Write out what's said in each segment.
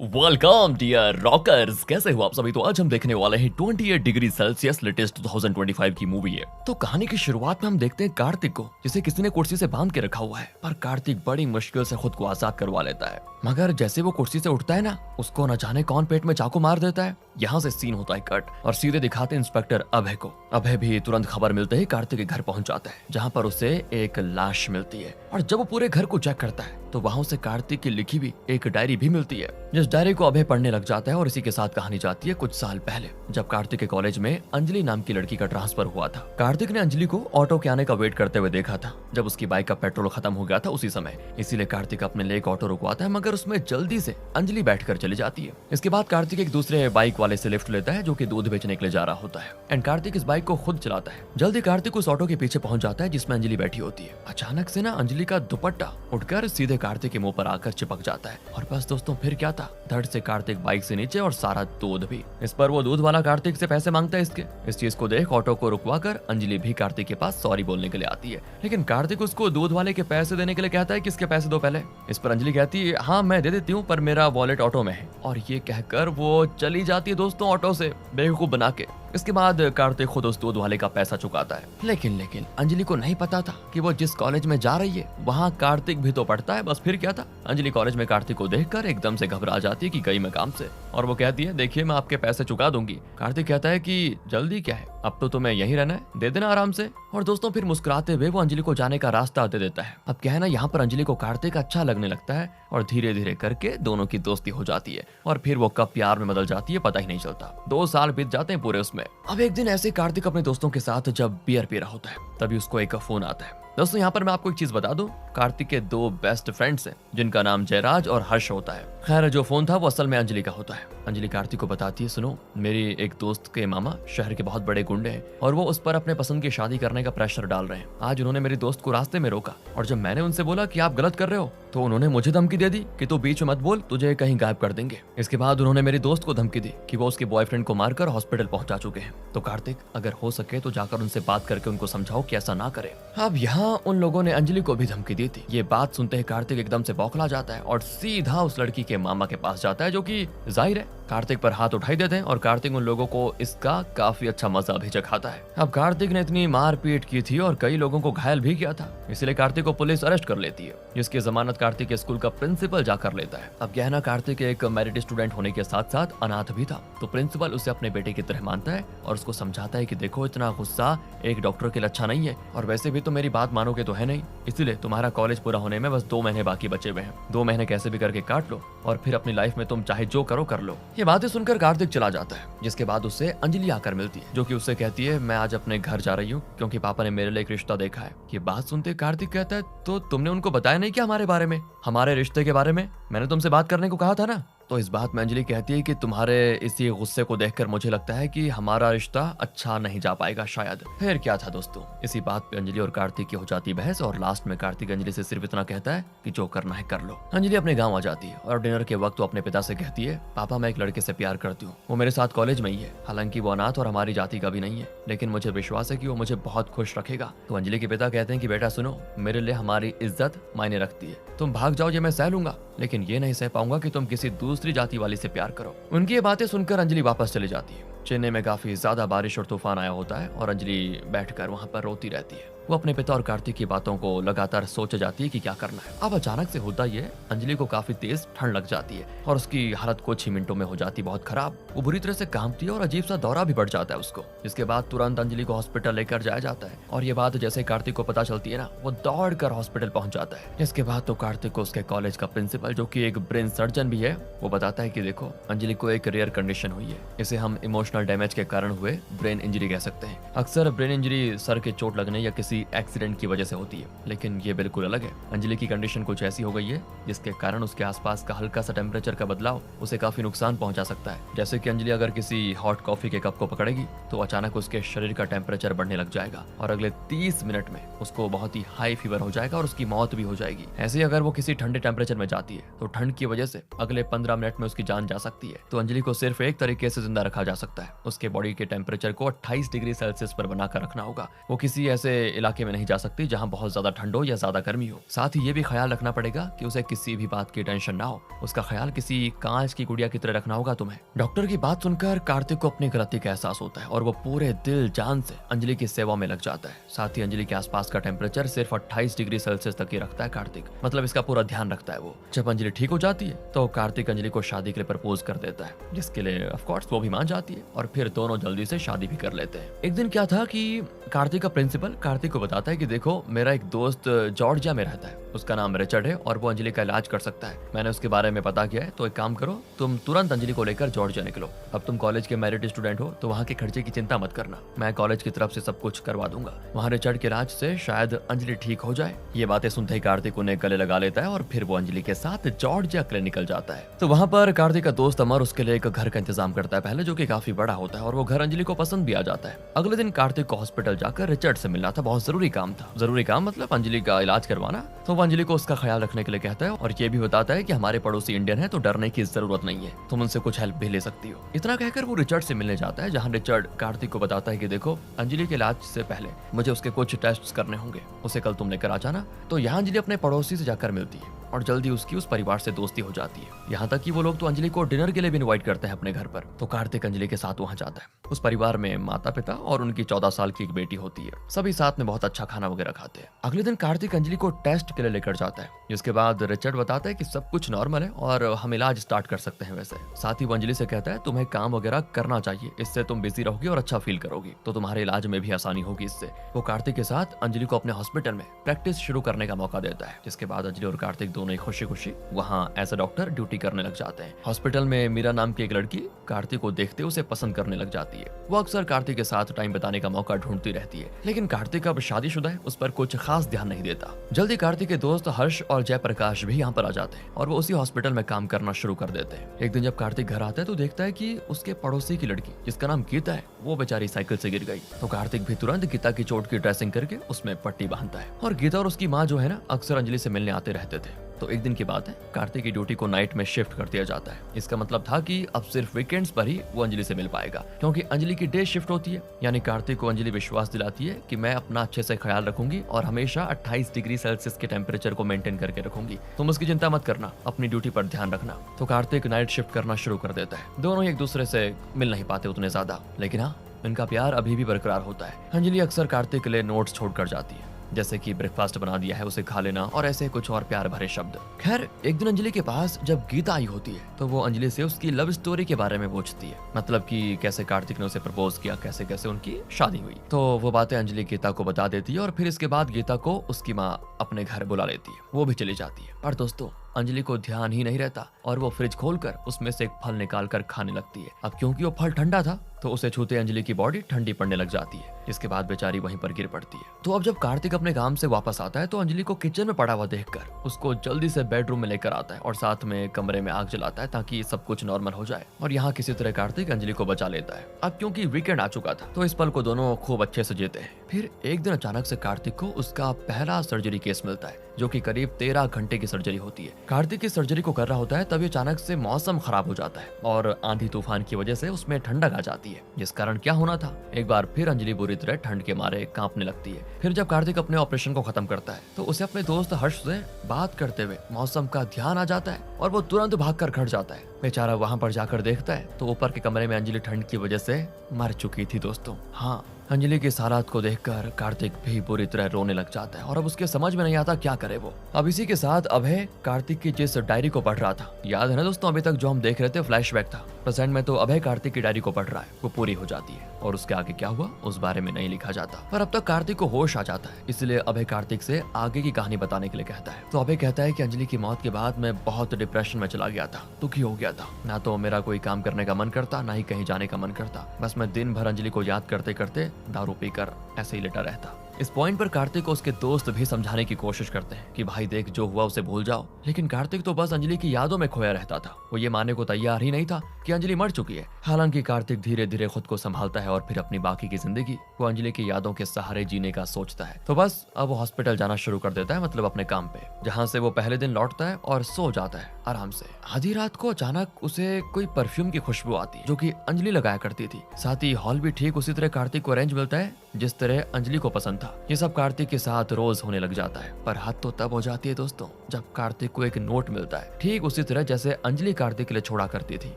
Welcome dear rockers, कैसे हो आप सभी। तो आज हम देखने वाले हैं 28 डिग्री सेल्सियस लेटेस्ट 2025 की मूवी है। तो कहानी की शुरुआत में हम देखते हैं कार्तिक को, जिसे किसी ने कुर्सी से बांध के रखा हुआ है। पर कार्तिक बड़ी मुश्किल से खुद को आजाद करवा लेता है, मगर जैसे वो कुर्सी से उठता है ना, उसको न जाने कौन पेट में चाकू मार देता है। यहाँ से सीन होता है कट और सीधे दिखाते इंस्पेक्टर अभय को। अभय भी तुरंत खबर मिलते ही कार्तिक के घर पहुंच जाता है, जहाँ पर उसे एक लाश मिलती है। और जब वो पूरे घर को चेक करता है तो वहां से कार्तिक की लिखी हुई एक डायरी भी मिलती है, जिस डायरी को अभय पढ़ने लग जाता है। और इसी के साथ कहानी जाती है कुछ साल पहले, जब कार्तिक के कॉलेज में अंजलि नाम की लड़की का ट्रांसफर हुआ था। कार्तिक ने अंजलि को ऑटो के आने का वेट करते हुए देखा था, जब उसकी बाइक का पेट्रोल खत्म हो गया था उसी समय। इसीलिए कार्तिक अपने लिए एक ऑटो रुकवाता है, मगर उसमें जल्दी से अंजलि बैठकर चली जाती है। इसके बाद कार्तिक एक दूसरे बाइक वाले से लिफ्ट लेता है, जो कि दूध बेचने के लिए जा रहा होता है। एंड कार्तिक इस बाइक को खुद चलाता है। जल्दी कार्तिक उस ऑटो के पीछे पहुंच जाता है जिसमें अंजलि बैठी होती है। अचानक से ना अंजलि का दुपट्टा उठकर सीधे कार्तिक के मुंह पर आकर चिपक जाता है। और बस दोस्तों, फिर क्या था, धड़ से कार्तिक बाइक से नीचे और सारा दूध भी। इस पर वो दूध वाला कार्तिक से पैसे मांगता है इसके। इस चीज को देख ऑटो को रुकवा कर अंजलि भी कार्तिक के पास सॉरी बोलने के लिए आती है, लेकिन कार्तिक उसको दूध वाले के पैसे देने के लिए कहता है कि इसके पैसे दो पहले। इस पर अंजलि कहती है हाँ मैं दे देती हूँ, पर मेरा वॉलेट ऑटो में है। और ये कहकर वो चली जाती है दोस्तों ऑटो से बेवकूफ बना के। इसके बाद कार्तिक खुद उस दूध वाले का पैसा चुकाता है, लेकिन अंजलि को नहीं पता था कि वो जिस कॉलेज में जा रही है वहाँ कार्तिक भी तो पढ़ता है। बस फिर क्या था, अंजलि कॉलेज में कार्तिक को देखकर एकदम से घबरा जाती है कि गई मैं काम से। और वो कहती है देखिए मैं आपके पैसे चुका दूंगी। कार्तिक कहता है कि जल्दी क्या है, अब तो तुम्हें यहीं रहना है, दे देना आराम से। और दोस्तों फिर मुस्कुराते हुए वो अंजलि को जाने का रास्ता दे देता है। अब क्या है ना, यहाँ पर अंजलि को कार्तिक अच्छा लगने लगता है और धीरे धीरे करके दोनों की दोस्ती हो जाती है। और फिर वो कब प्यार में बदल जाती है पता ही नहीं चलता। 2 साल बीत जाते हैं पूरे उसमें। अब एक दिन ऐसे कार्तिक अपने दोस्तों के साथ जब बियर पी रहा होता है, तभी उसको एक फोन आता है। दोस्तों यहाँ पर मैं आपको एक चीज बता दूं, कार्तिक के 2 बेस्ट फ्रेंड्स हैं, जिनका नाम जयराज और हर्ष होता है। खैर जो फोन था वो असल में अंजलि का होता है। अंजलि कार्तिक को बताती है सुनो, मेरी एक दोस्त के मामा शहर के बहुत बड़े गुंडे हैं और वो उस पर अपने पसंद की शादी करने का प्रेशर डाल रहे हैं। आज उन्होंने मेरी दोस्त को रास्ते में रोका और जब मैंने उनसे बोला कि आप गलत कर रहे हो, तो उन्होंने मुझे धमकी दे दी कि तू बीच में मत बोल, तुझे कहीं गायब कर देंगे। इसके बाद उन्होंने मेरी दोस्त को धमकी दी कि वो उसके बॉयफ्रेंड को मारकर हॉस्पिटल पहुंचा चुके हैं। तो कार्तिक अगर हो सके तो जाकर उनसे बात करके उनको समझाओ कि ऐसा ना करे। अब यहाँ उन लोगों ने अंजलि को भी धमकी दी थी। ये बात सुनते ही कार्तिक एकदम से बौखला जाता है और सीधा उस लड़की के मामा के पास जाता है, जो कि जाहिर है कार्तिक पर हाथ उठाई देते हैं। और कार्तिक उन लोगों को इसका काफी अच्छा मजा भी चखाता है। अब कार्तिक ने इतनी मारपीट की थी और कई लोगों को घायल भी किया था, इसलिए कार्तिक को पुलिस अरेस्ट कर लेती है, जिसकी जमानत कार्तिक के स्कूल का प्रिंसिपल जाकर लेता है। अब क्या है ना, कार्तिक एक मेरिट स्टूडेंट होने के साथ साथ अनाथ भी था, तो प्रिंसिपल उसे अपने बेटे की तरह मानता है और उसको समझाता है कि देखो इतना गुस्सा एक डॉक्टर के लिए अच्छा नहीं है, और वैसे भी तो मेरी बात मानोगे तो है नहीं, इसलिए तुम्हारा कॉलेज पूरा होने में बस 2 महीने बाकी बचे हुए हैं। 2 महीने कैसे भी करके काट लो और फिर अपनी लाइफ में तुम चाहे जो करो कर लो। ये बातें सुनकर कार्तिक चला जाता है, जिसके बाद उससे अंजलि आकर मिलती है, जो कि उससे कहती है मैं आज अपने घर जा रही हूँ क्योंकि पापा ने मेरे लिए एक रिश्ता देखा है। ये बात सुनते कार्तिक कहता है तो तुमने उनको बताया नहीं क्या हमारे बारे में, हमारे रिश्ते के बारे में? मैंने तुमसे बात करने को कहा था ना। तो इस बात में अंजलि कहती है कि तुम्हारे इसी गुस्से को देखकर मुझे लगता है कि हमारा रिश्ता अच्छा नहीं जा पाएगा शायद। फिर क्या था दोस्तों, इसी बात पे अंजलि और कार्तिक की हो जाती है बहस और लास्ट में कार्तिक अंजलि से सिर्फ इतना कहता है कि जो करना है कर लो। अंजलि अपने गांव आ जाती है और डिनर के वक्त वो अपने पिता से कहती है पापा मैं एक लड़के से प्यार करती हूँ, वो मेरे साथ कॉलेज में ही है, हालांकि वो अनाथ और हमारी जाति का भी नहीं है, लेकिन मुझे विश्वास है कि वो मुझे बहुत खुश रखेगा। तो अंजलि के पिता कहते हैं कि बेटा सुनो, मेरे लिए हमारी इज्जत मायने रखती है, तुम भाग जाओ ये मैं सह लूंगा, लेकिन ये नहीं सह पाऊंगा कि तुम किसी दूसरी जाति वाली से प्यार करो। उनकी ये बातें सुनकर अंजलि वापस चली जाती है। चेन्नई में काफी ज्यादा बारिश और तूफान आया होता है और अंजलि बैठकर वहां पर रोती रहती है। वो अपने पिता और कार्तिक की बातों को लगातार सोचे जाती है कि क्या करना है। अब अचानक से होता ये, अंजलि को काफी तेज ठंड लग जाती है और उसकी हालत कुछ ही मिनटों में हो जाती बहुत खराब। वो बुरी तरह से कांपती है और अजीब सा दौरा भी बढ़ जाता है उसको, जिसके बाद तुरंत अंजलि को हॉस्पिटल लेकर जाया जाता है। और ये बात जैसे कार्तिक को पता चलती है ना, वो दौड़ कर हॉस्पिटल पहुंच जाता है। इसके बाद तो कार्तिक को उसके कॉलेज का प्रिंसिपल, जो की एक ब्रेन सर्जन भी है, वो बताता है कि देखो अंजलि को एक रेयर कंडीशन हुई है, इसे हम इमोशनल डैमेज के कारण हुए ब्रेन इंजरी कह सकते हैं। अक्सर ब्रेन इंजरी सर के चोट लगने या किसी एक्सीडेंट की वजह से होती है, लेकिन ये बिल्कुल अलग है। अंजलि की कंडीशन कुछ ऐसी हो गई है जिसके कारण उसके आसपास का हल्का सा टेम्परेचर का बदलाव उसे काफी नुकसान पहुंचा सकता है। जैसे कि अंजलि अगर किसी हॉट कॉफी के कप को पकड़ेगी तो अचानक उसके शरीर का टेम्परेचर बढ़ने लग जाएगा और अगले 30 मिनट में उसको बहुत ही हाई फीवर हो जाएगा और उसकी मौत भी हो जाएगी। ऐसे ही अगर वो किसी ठंडे टेम्परेचर में जाती है तो ठंड की वजह से अगले 15 मिनट में उसकी जान जा सकती है। तो अंजलि को सिर्फ एक तरीके से जिंदा रखा जा सकता है, उसके बॉडी के टेम्परेचर को 28 डिग्री सेल्सियस पर बनाकर रखना होगा। वो किसी ऐसे इलाके में नहीं जा सकती जहाँ बहुत ज्यादा ठंड हो या ज्यादा गर्मी हो। साथ ही ये भी ख्याल रखना पड़ेगा कि उसे किसी भी बात की टेंशन ना हो। उसका ख्याल किसी कांच की गुड़िया की तरह रखना होगा तुम्हें। डॉक्टर की बात सुनकर कार्तिक को अपनी गलती का एहसास होता है और वो पूरे दिल जान से अंजलि की सेवा में लग जाता है। साथ ही अंजलि के आसपास का टेम्परेचर सिर्फ 28 डिग्री सेल्सियस तक ही रखता है कार्तिक, मतलब इसका पूरा ध्यान रखता है वो। जब अंजलि ठीक हो जाती है तो कार्तिक अंजलि को शादी के लिए प्रपोज कर देता है, जिसके लिए ऑफ कोर्स वो भी मान जाती है और फिर दोनों जल्दी से शादी भी कर लेते हैं। एक दिन क्या था कि कार्तिक का प्रिंसिपल कार्तिक को बताता है कि देखो मेरा एक दोस्त जॉर्जिया में रहता है, उसका नाम रिचर्ड है और वो अंजलि का इलाज कर सकता है। मैंने उसके बारे में पता किया है, तो एक काम करो, तुम तुरंत अंजलि को लेकर जॉर्जिया निकलो। अब तुम कॉलेज के मेरिट स्टूडेंट हो तो वहाँ के खर्चे की चिंता मत करना, मैं कॉलेज की तरफ से सब कुछ करवा दूंगा। वहाँ रिचर्ड के इलाज से शायद अंजलि ठीक हो जाए। ये बातें सुनते ही कार्तिक उन्हें गले लगा लेता है और फिर वो अंजलि के साथ जॉर्जिया के लिए निकल जाता है। तो वहाँ पर कार्तिक का दोस्त अमर उसके लिए एक घर का इंतजाम करता है पहले, जो कि काफी बड़ा होता है और वो घर अंजलि को पसंद भी आ जाता है। अगले दिन कार्तिक को हॉस्पिटल जाकर रिचर्ड से मिलना था, बहुत जरूरी काम था। जरूरी काम मतलब अंजलि का इलाज करवाना। तो वो अंजलि को उसका ख्याल रखने के लिए कहता है और ये भी बताता है कि हमारे पड़ोसी इंडियन है तो डरने की जरूरत नहीं है, तुम उनसे कुछ हेल्प भी ले सकती हो। इतना कहकर वो रिचर्ड से मिलने जाता है, जहाँ रिचर्ड कार्तिक को बताता है कि देखो अंजलि के इलाज से पहले मुझे उसके कुछ टेस्ट करने होंगे, उसे कल तुम लेकर आ जाना। तो यहाँ अंजलि अपने पड़ोसी से जाकर मिलती है और जल्दी उसकी उस परिवार से दोस्ती हो जाती है। यहाँ तक कि वो लोग तो अंजलि को डिनर के लिए भी इनवाइट करते हैं अपने घर पर। तो कार्तिक अंजलि के साथ वहाँ जाता है। उस परिवार में माता पिता और उनकी 14 साल की एक बेटी होती है। सभी साथ में बहुत अच्छा खाना वगैरह खाते हैं। अगले दिन कार्तिक अंजलि को टेस्ट के लिए लेकर जाता है, जिसके बाद रिचर्ड बताता है कि सब कुछ नॉर्मल है और हम इलाज स्टार्ट कर सकते हैं। वैसे साथ ही वो अंजलि से कहता है तुम्हें काम वगैरह करना चाहिए, इससे तुम बिजी रहोगी और अच्छा फील करोगी, तो तुम्हारे इलाज में भी आसानी होगी इससे। वो कार्तिक के साथ अंजलि को अपने हॉस्पिटल में प्रैक्टिस शुरू करने का मौका देता है, जिसके बाद अंजलि और कार्तिक दोनों ही खुशी खुशी वहाँ एज अ डॉक्टर ड्यूटी करने लग जाते हैं। हॉस्पिटल में मीरा नाम की एक लड़की कार्तिक को देखते उसे पसंद करने लग जाती है। वो अक्सर कार्तिक के साथ टाइम बिताने का मौका ढूंढती रहती है, लेकिन कार्तिक अब शादीशुदा है, उस पर कुछ खास ध्यान नहीं देता। जल्दी कार्तिक के दोस्त हर्ष और जयप्रकाश भी यहाँ पर आ जाते हैं और वो उसी हॉस्पिटल में काम करना शुरू कर देते हैं। एक दिन जब कार्तिक घर आता है तो देखता है कि उसके पड़ोसी की लड़की, जिसका नाम गीता है, वो बेचारी साइकिल से गिर गई। तो कार्तिक भी तुरंत गीता की चोट की ड्रेसिंग करके उसमें पट्टी बांधता है। और गीता और उसकी माँ जो है ना, अक्सर अंजलि से मिलने आते रहते थे। तो एक दिन की बात है, कार्तिक की ड्यूटी को नाइट में शिफ्ट कर दिया जाता है। इसका मतलब था कि अब सिर्फ वीकेंड्स पर ही वो अंजलि से मिल पाएगा, क्योंकि अंजलि की डे शिफ्ट होती है। यानी कार्तिक को अंजलि विश्वास दिलाती है कि मैं अपना अच्छे से ख्याल रखूंगी और हमेशा 28 डिग्री सेल्सियस के टेम्परेचर को मेंटेन करके रखूंगी, तुम उसकी चिंता मत करना, अपनी ड्यूटी पर ध्यान रखना। तो कार्तिक नाइट शिफ्ट करना शुरू कर देता है। दोनों ही एक दूसरे से मिल नहीं पाते उतने ज्यादा, लेकिन हाँ, इनका प्यार अभी भी बरकरार होता है। अंजलि अक्सर कार्तिक के लिए नोट्स छोड़कर जाती है, जैसे कि ब्रेकफास्ट बना दिया है, उसे खा लेना और ऐसे कुछ और प्यार भरे शब्द। खैर एक दिन अंजलि के पास जब गीता आई होती है तो वो अंजलि से उसकी लव स्टोरी के बारे में पूछती है, मतलब कि कैसे कार्तिक ने उसे प्रपोज किया, कैसे कैसे उनकी शादी हुई। तो वो बातें अंजलि गीता को बता देती है और फिर इसके बाद गीता को उसकी माँ अपने घर बुला लेती है, वो भी चली जाती है। और दोस्तों अंजलि को ध्यान ही नहीं रहता और वो फ्रिज खोलकर उसमें से एक फल निकालकर खाने लगती है। अब क्योंकि वो फल ठंडा था तो उसे छूते अंजलि की बॉडी ठंडी पड़ने लग जाती है, जिसके बाद बेचारी वहीं पर गिर पड़ती है। तो अब जब कार्तिक अपने काम से वापस आता है तो अंजलि को किचन में पड़ा हुआ देखकर उसको जल्दी से बेडरूम में लेकर आता है और साथ में कमरे में आग जलाता है ताकि सब कुछ नॉर्मल हो जाए। और यहाँ किसी तरह कार्तिक अंजलि को बचा लेता है। अब क्योंकि वीकेंड आ चुका था तो इस पल को दोनों खूब अच्छे से जीते हैं। फिर एक दिन अचानक से कार्तिक को उसका पहला सर्जरी केस मिलता है, जो कि करीब 13 घंटे की सर्जरी होती है। कार्तिक की सर्जरी को कर रहा होता है तभी अचानक से मौसम खराब हो जाता है और आंधी तूफान की वजह से उसमें ठंडक आ जाती है, जिस कारण क्या होना था, एक बार फिर अंजलि बुरी तरह ठंड के मारे कांपने लगती है। फिर जब कार्तिक अपने ऑपरेशन को खत्म करता है तो उसे अपने दोस्त हर्ष से बात करते हुए मौसम का ध्यान आ जाता है और वो तुरंत भागकर घर जाता है। बेचारा वहां पर जाकर देखता है तो ऊपर के कमरे में अंजलि ठंड की वजह से मर चुकी थी। दोस्तों हाँ, अंजलि की इस हालात को देखकर कार्तिक भी बुरी तरह रोने लग जाता है और अब उसके समझ में नहीं आता क्या करे वो। अब इसी के साथ अभय कार्तिक की जिस डायरी को पढ़ रहा था, याद है ना दोस्तों, अभी तक जो हम देख रहे थे फ्लैशबैक था, प्रेजेंट में तो अभय कार्तिक की डायरी को पढ़ रहा है, वो पूरी हो जाती है और उसके आगे क्या हुआ उस बारे में नहीं लिखा जाता। पर अब तक कार्तिक को होश आ जाता है, इसलिए अभय कार्तिक से आगे की कहानी बताने के लिए कहता है। तो अभय कहता है कि अंजलि की मौत के बाद मैं बहुत डिप्रेशन में चला गया था, दुखी हो गया था, ना तो मेरा कोई काम करने का मन करता, ना ही कहीं जाने का मन करता, बस मैं दिन भर अंजलि को याद करते करते दारू पीकर ऐसे ही लेटा रहता। इस पॉइंट पर कार्तिक को उसके दोस्त भी समझाने की कोशिश करते हैं कि भाई देख, जो हुआ उसे भूल जाओ, लेकिन कार्तिक तो बस अंजलि की यादों में खोया रहता था। वो ये मानने को तैयार ही नहीं था कि अंजलि मर चुकी है। हालांकि कार्तिक धीरे धीरे खुद को संभालता है और फिर अपनी बाकी की जिंदगी वो अंजलि की यादों के सहारे जीने का सोचता है। तो बस अब वो हॉस्पिटल जाना शुरू कर देता है, मतलब अपने काम पे, जहाँ से वो पहले दिन लौटता है और सो जाता है आराम से। आधी रात को अचानक उसे कोई परफ्यूम की खुशबू आती है जो कि अंजलि लगाया करती थी। साथ ही हॉल भी ठीक उसी तरह कार्तिक को अरेंज मिलता है जिस तरह अंजलि को पसंद था। ये सब कार्तिक के साथ रोज होने लग जाता है, पर हद तो तब हो जाती है दोस्तों जब कार्तिक को एक नोट मिलता है, ठीक उसी तरह जैसे अंजलि कार्तिक के लिए छोड़ा करती थी।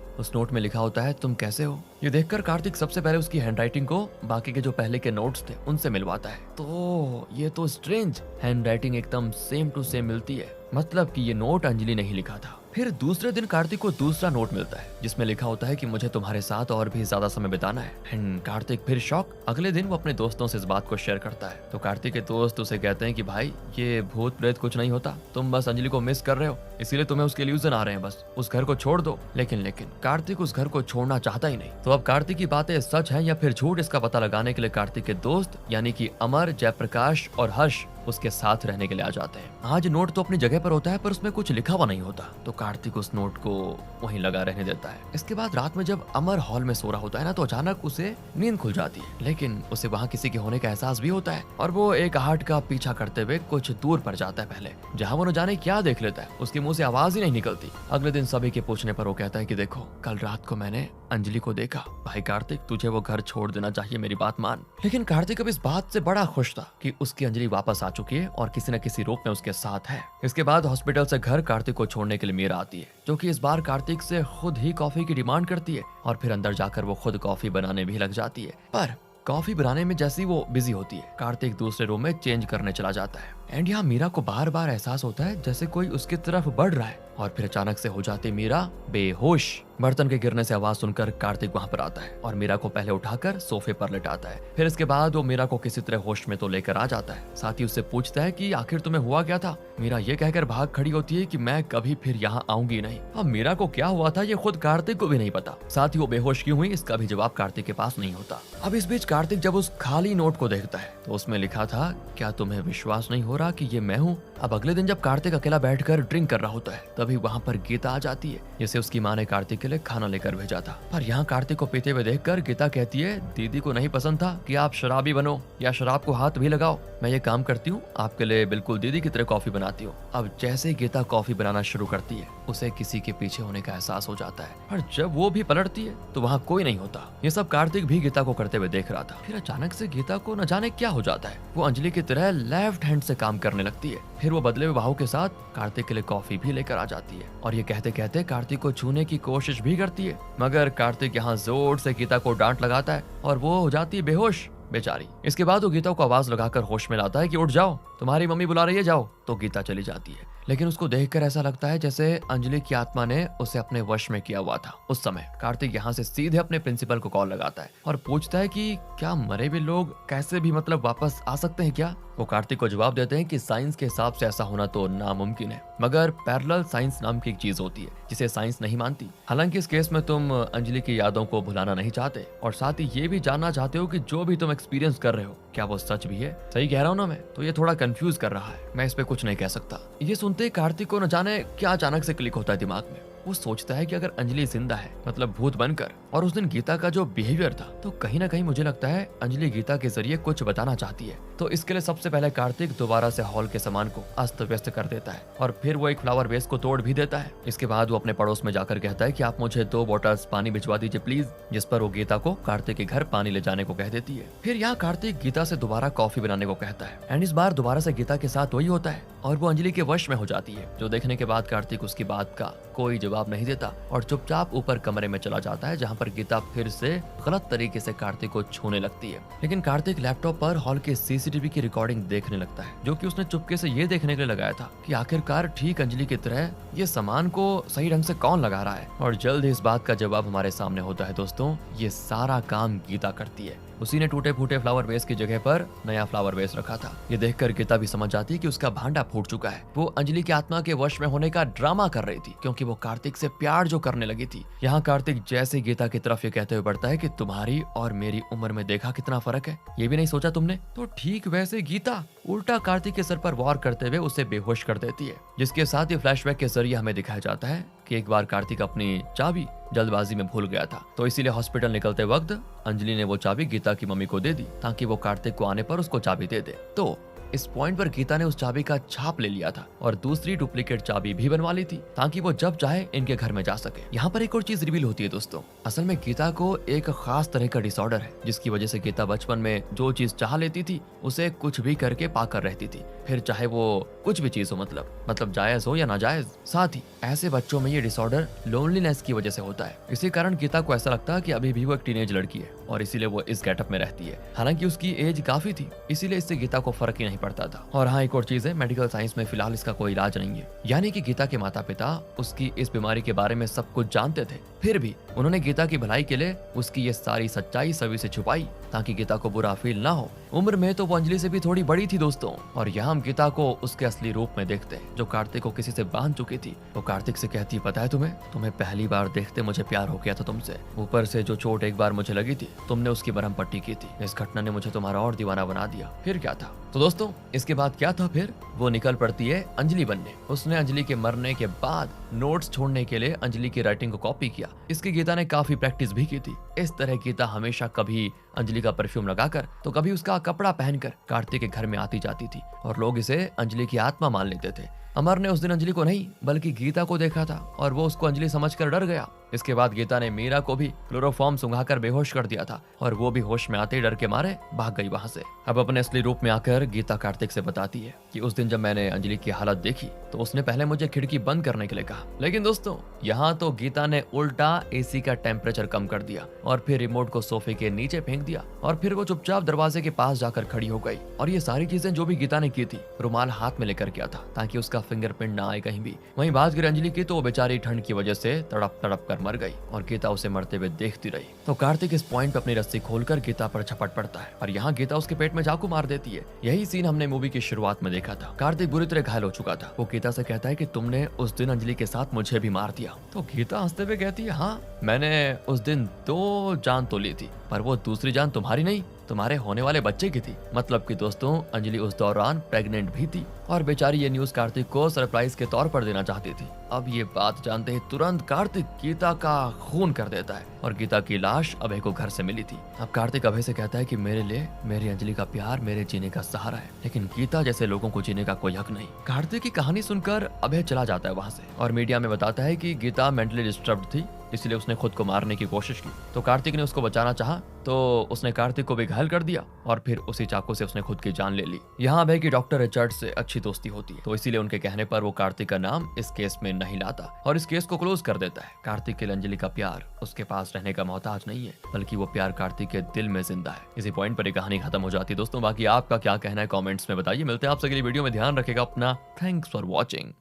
उस नोट में लिखा होता है, तुम कैसे हो। ये देखकर कार्तिक सबसे पहले उसकी हैंडराइटिंग को बाकी के जो पहले के नोट्स थे उनसे मिलवाता है। तो ये तो स्ट्रेंज, हैंडराइटिंग एकदम सेम टू सेम मिलती है, मतलब कि ये नोट अंजलि ने ही लिखा था। फिर दूसरे दिन कार्तिक को दूसरा नोट मिलता है जिसमें लिखा होता है कि मुझे तुम्हारे साथ और भी ज्यादा समय बिताना है। एंड कार्तिक फिर शॉक। अगले दिन वो अपने दोस्तों से इस बात को शेयर करता है तो कार्तिक के दोस्त उसे कहते हैं कि भाई ये भूत प्रेत कुछ नहीं होता, तुम बस अंजलि को मिस कर रहे हो, इसीलिए तुम्हें उसके इल्यूजन आ रहे हैं, बस उस घर को छोड़ दो। लेकिन कार्तिक उस घर को छोड़ना चाहता ही नहीं। तो अब कार्तिक की बातें सच है या फिर झूठ, इसका पता लगाने के लिए कार्तिक के दोस्त यानी कि अमर, जयप्रकाश और हर्ष उसके साथ रहने के लिए आ जाते हैं। आज नोट तो अपनी जगह पर होता है पर उसमें कुछ लिखा हुआ नहीं होता, तो कार्तिक उस नोट को वहीं लगा रहने देता है। इसके बाद रात में जब अमर हॉल में सो रहा होता है ना, तो अचानक उसे नींद खुल जाती है, लेकिन उसे वहाँ किसी के होने का एहसास भी होता है और वो एक आहट का पीछा करते हुए कुछ दूर पर जाता है पहले, जहाँ वो न जाने क्या देख लेता है। उसके मुंह से आवाज ही नहीं निकलती। अगले दिन सभी के पूछने पर वो कहता है कि देखो कल रात को मैंने अंजलि को देखा। भाई कार्तिक, तुझे वो घर छोड़ देना चाहिए, मेरी बात मान। लेकिन कार्तिक अब इस बात से बड़ा खुश था कि उसकी अंजलि वापस आ चुकी है और किसी न किसी रूप में उसके साथ है। इसके बाद हॉस्पिटल से घर कार्तिक को छोड़ने के लिए मीरा आती है, जो कि इस बार कार्तिक से खुद ही कॉफी की डिमांड करती है और फिर अंदर जाकर वो खुद कॉफी बनाने भी लग जाती है। पर कॉफी बनाने में जैसी वो बिजी होती है, कार्तिक दूसरे रूम में चेंज करने चला जाता है। एंड यहाँ मीरा को बार बार एहसास होता है जैसे कोई उसकी तरफ बढ़ रहा है और फिर अचानक से हो जाती मीरा बेहोश। बर्तन के गिरने से आवाज सुनकर कार्तिक वहाँ पर आता है और मीरा को पहले उठाकर सोफे पर लेटाता है। फिर इसके बाद वो मीरा को किसी तरह होश में तो लेकर आ जाता है, साथ ही उससे पूछता है कि आखिर तुम्हें हुआ क्या था। मीरा ये कहकर भाग खड़ी होती है कि मैं कभी फिर यहाँ आऊंगी नहीं। अब मीरा को क्या हुआ था ये खुद कार्तिक को भी नहीं पता, साथ ही वो बेहोश क्यों हुई इसका भी जवाब कार्तिक के पास नहीं होता। अब इस बीच कार्तिक जब उस खाली नोट को देखता है तो उसमें लिखा था, क्या तुम्हें विश्वास नहीं हो रहा कि ये मैं हूँ। अब अगले दिन जब कार्तिक अकेला बैठकर ड्रिंक कर रहा होता है तभी वहाँ पर गीता आ जाती है, जिसे उसकी माँ ने कार्तिक के लिए खाना लेकर भेजा था। पर यहाँ कार्तिक को पीते हुए देखकर गीता कहती है, दीदी को नहीं पसंद था कि आप शराबी बनो या शराब को हाथ भी लगाओ, मैं ये काम करती हूँ आपके लिए, बिल्कुल दीदी की तरह कॉफी बनाती हूँ। अब जैसे गीता कॉफी बनाना शुरू करती है उसे किसी के पीछे होने का एहसास हो जाता है, और जब वो भी पलटती है तो वहाँ कोई नहीं होता। ये सब कार्तिक भी गीता को करते हुए देख रहा था। फिर अचानक से गीता को न जाने क्या हो जाता है, वो अंजलि की तरह लेफ्ट हैंड से काम करने लगती है। फिर वो बदले हुए बाहों के साथ कार्तिक के लिए कॉफी भी लेकर आ जाती है और ये कहते कहते कार्तिक को छूने की कोशिश भी करती है, मगर कार्तिक यहाँ जोर से गीता को डांट लगाता है और वो हो जाती है बेहोश बेचारी। इसके बाद वो गीता को आवाज लगाकर होश में लाता है कि उठ जाओ, तुम्हारी मम्मी बुला रही है, जाओ। तो गीता चली जाती है, लेकिन उसको देखकर ऐसा लगता है जैसे अंजलि की आत्मा ने उसे अपने वश में किया हुआ था। उस समय कार्तिक यहाँ से सीधे अपने प्रिंसिपल को कॉल लगाता है और पूछता है कि क्या मरे हुए लोग कैसे भी मतलब वापस आ सकते हैं क्या। वो कार्तिक को जवाब देते हैं कि साइंस के हिसाब से ऐसा होना तो नामुमकिन है, मगर पैरेलल साइंस नाम की एक चीज होती है जिसे साइंस नहीं मानती। हालांकि इस केस में तुम अंजलि की यादों को भुलाना नहीं चाहते और साथ ही ये भी जानना चाहते हो कि जो भी तुम एक्सपीरियंस कर रहे हो क्या वो सच भी है। सही कह रहा हूँ ना मैं? तो ये थोड़ा कंफ्यूज कर रहा है, मैं इस पे कुछ नहीं कह सकता। ये सुनते ही कार्तिक को न जाने क्या अचानक से क्लिक होता है दिमाग में। वो सोचता है कि अगर अंजलि जिंदा है मतलब भूत बनकर, और उस दिन गीता का जो बिहेवियर था, तो कहीं ना कहीं मुझे लगता है अंजलि गीता के जरिए कुछ बताना चाहती है। तो इसके लिए सबसे पहले कार्तिक दोबारा से हॉल के सामान को अस्त व्यस्त कर देता है और फिर वो एक फ्लावर वेस को तोड़ भी देता है। इसके बाद वो अपने पड़ोस में जाकर कहता है कि आप मुझे 2 बॉटल्स पानी भिजवा दीजिए प्लीज, जिस पर वो गीता को कार्तिक के घर पानी ले जाने को कह देती है। फिर यहाँ कार्तिक गीता से दोबारा कॉफी बनाने को कहता है एंड इस बार दोबारा से गीता के साथ वही होता है और वो अंजलि के वश में हो जाती है, जो देखने के बाद कार्तिक उसकी बात का कोई जवाब नहीं देता और चुपचाप ऊपर कमरे में चला जाता है, जहाँ पर गीता फिर से गलत तरीके से कार्तिक को छूने लगती है। लेकिन कार्तिक लैपटॉप पर हॉल के सीसीटीवी की रिकॉर्डिंग देखने लगता है, जो कि उसने चुपके से ये देखने के लिए लगाया था कि आखिरकार ठीक अंजलि की तरह ये सामान को सही ढंग से कौन लगा रहा है। और जल्द ही इस बात का जवाब हमारे सामने होता है दोस्तों, ये सारा काम गीता करती है। उसी ने टूटे फूटे फ्लावर वेस की जगह पर नया फ्लावर वेस रखा था। ये देखकर गीता भी समझ जाती है कि उसका भांडा फूट चुका है। वो अंजलि की आत्मा के वश में होने का ड्रामा कर रही थी, क्योंकि वो कार्तिक से प्यार जो करने लगी थी। यहाँ कार्तिक जैसे गीता की तरफ ये कहते हुए बढ़ता है कि तुम्हारी और मेरी उम्र में देखा कितना फर्क है, ये भी नहीं सोचा तुमने। तो ठीक वैसे गीता उल्टा कार्तिक के सर पर वार करते हुए उसे बेहोश कर देती है, जिसके साथ ही फ्लैशबैक के जरिए हमें दिखाया जाता है कि एक बार कार्तिक अपनी चाबी जल्दबाजी में भूल गया था, तो इसीलिए हॉस्पिटल निकलते वक्त अंजलि ने वो चाबी गीता की मम्मी को दे दी ताकि वो कार्तिक को आने पर उसको चाबी दे दे। तो इस पॉइंट पर गीता ने उस चाबी का छाप ले लिया था और दूसरी डुप्लीकेट चाबी भी बनवा ली थी ताकि वो जब चाहे इनके घर में जा सके। यहाँ पर एक और चीज रिवील होती है दोस्तों, असल में गीता को एक खास तरह का डिसऑर्डर है जिसकी वजह से गीता बचपन में जो चीज चाह लेती थी उसे कुछ भी करके पाकर रहती थी, फिर चाहे वो कुछ भी चीज हो, मतलब जायज हो या नाजायज। साथ ही ऐसे बच्चों में ये डिसऑर्डर लोनलीनेस की वजह से होता है। इसी कारण गीता को ऐसा लगता है कि अभी भी वो एक टीनेज लड़की है और इसीलिए वो इस गेटअप में रहती है। हालांकि उसकी एज काफी थी, इसीलिए इससे गीता को फर्क ही नहीं पड़ता था। और हाँ, एक और चीज है, मेडिकल साइंस में फिलहाल इसका कोई इलाज नहीं है, यानी कि गीता के माता पिता उसकी इस बीमारी के बारे में सब कुछ जानते थे, फिर भी उन्होंने गीता की भलाई के लिए उसकी ये सारी सच्चाई सभी से छुपाई ताकि गीता को बुरा फील ना हो। उम्र में तो वो अंजलि से भी थोड़ी बड़ी थी दोस्तों, और यहाँ हम गीता को उसके असली रूप में देखते हैं जो कार्तिक को किसी से बांध चुकी थी। वो कार्तिक से कहती, पता है तुम्हें पहली बार देखते मुझे प्यार हो गया था तुमसे, ऊपर से जो चोट एक बार मुझे लगी थी तुमने उसकी मरहम पट्टी की थी, इस घटना ने मुझे तुम्हारा और दीवाना बना दिया। फिर क्या था? तो दोस्तों इसके बाद क्या था, फिर वो निकल पड़ती है अंजलि बनने। उसने अंजलि के मरने के बाद नोट्स छोड़ने के लिए अंजलि की राइटिंग को कॉपी किया। इसकी गीता ने काफी प्रैक्टिस भी की थी। इस तरह गीता हमेशा कभी अंजलि का परफ्यूम लगाकर तो कभी उसका कपड़ा पहनकर कार्तिक के घर में आती जाती थी और लोग इसे अंजलि की आत्मा मान लेते थे। अमर ने उस दिन अंजलि को नहीं बल्कि गीता को देखा था और वो उसको अंजलि समझकर डर गया। इसके बाद गीता ने मीरा को भी क्लोरोफॉर्म सुंघाकर बेहोश कर दिया था और वो भी होश में आते ही डर के मारे भाग गई वहां से। अब अपने असली रूप में आकर गीता कार्तिक से बताती है कि उस दिन जब मैंने अंजलि की हालत देखी तो उसने पहले मुझे खिड़की बंद करने के लिए कहा, लेकिन दोस्तों यहाँ तो गीता ने उल्टा एसी का टेम्परेचर कम कर दिया और फिर रिमोट को सोफे के नीचे फेंक दिया और फिर वो चुपचाप दरवाजे के पास जाकर खड़ी हो गई। और ये सारी चीजें जो भी गीता ने की थी रुमाल हाथ में लेकर किया था ताकि उसका फिंगरप्रिंट ना आए कहीं भी। वहीं बात करें अंजलि की तो वो बेचारी ठंड की वजह से तड़प तड़प कर मर गई और गीता उसे मरते हुए देखती रही। तो कार्तिक इस पॉइंट पे अपनी रस्सी खोलकर गीता पर झपट पड़ता है और यहाँ गीता उसके पेट में चाकू मार देती है। यही सीन हमने मूवी की शुरुआत में देखा था। कार्तिक बुरी तरह घायल हो चुका था। वो गीता से कहता है कि तुमने उस दिन अंजलि के साथ मुझे भी मार दिया। तो गीता हंसते हुए कहती है, हाँ मैंने उस दिन 2 जान तो ली थी पर वो दूसरी जान तुम्हारी नहीं, तुम्हारे होने वाले बच्चे की थी। मतलब कि दोस्तों अंजलि उस दौरान प्रेग्नेंट भी थी और बेचारी ये न्यूज कार्तिक को सरप्राइज के तौर पर देना चाहती थी। अब ये बात जानते ही तुरंत कार्तिक गीता का खून कर देता है और गीता की लाश अभय को घर से मिली थी। अब कार्तिक अभय से कहता है कि मेरे लिए मेरी अंजलि का प्यार मेरे जीने का सहारा है, लेकिन गीता जैसे लोगों को जीने का कोई हक नहीं। कार्तिक की कहानी सुनकर अभय चला जाता है वहां से और मीडिया में बताता है कि गीता मेंटली डिस्टर्ब थी इसलिए उसने खुद को मारने की कोशिश की। तो कार्तिक ने उसको बचाना चाहा तो उसने कार्तिक को भी घायल कर दिया और फिर उसी चाकू से उसने खुद की जान ले ली। यहाँ अभय की डॉक्टर रिचर्ड से अच्छी दोस्ती होती है तो इसीलिए उनके कहने पर वो कार्तिक का नाम इस केस में नहीं लाता और इस केस को क्लोज कर देता है। कार्तिक के लिए अंजलि का प्यार उसके पास रहने का मोहताज नहीं है बल्कि वो प्यार कार्तिक के दिल में जिंदा है। इसी पॉइंट पर ये कहानी खत्म हो जाती है दोस्तों। बाकी आपका क्या कहना है कमेंट्स में बताइए। मिलते हैं आपसे अगली वीडियो में। ध्यान रखेगा अपना। Thanks for watching.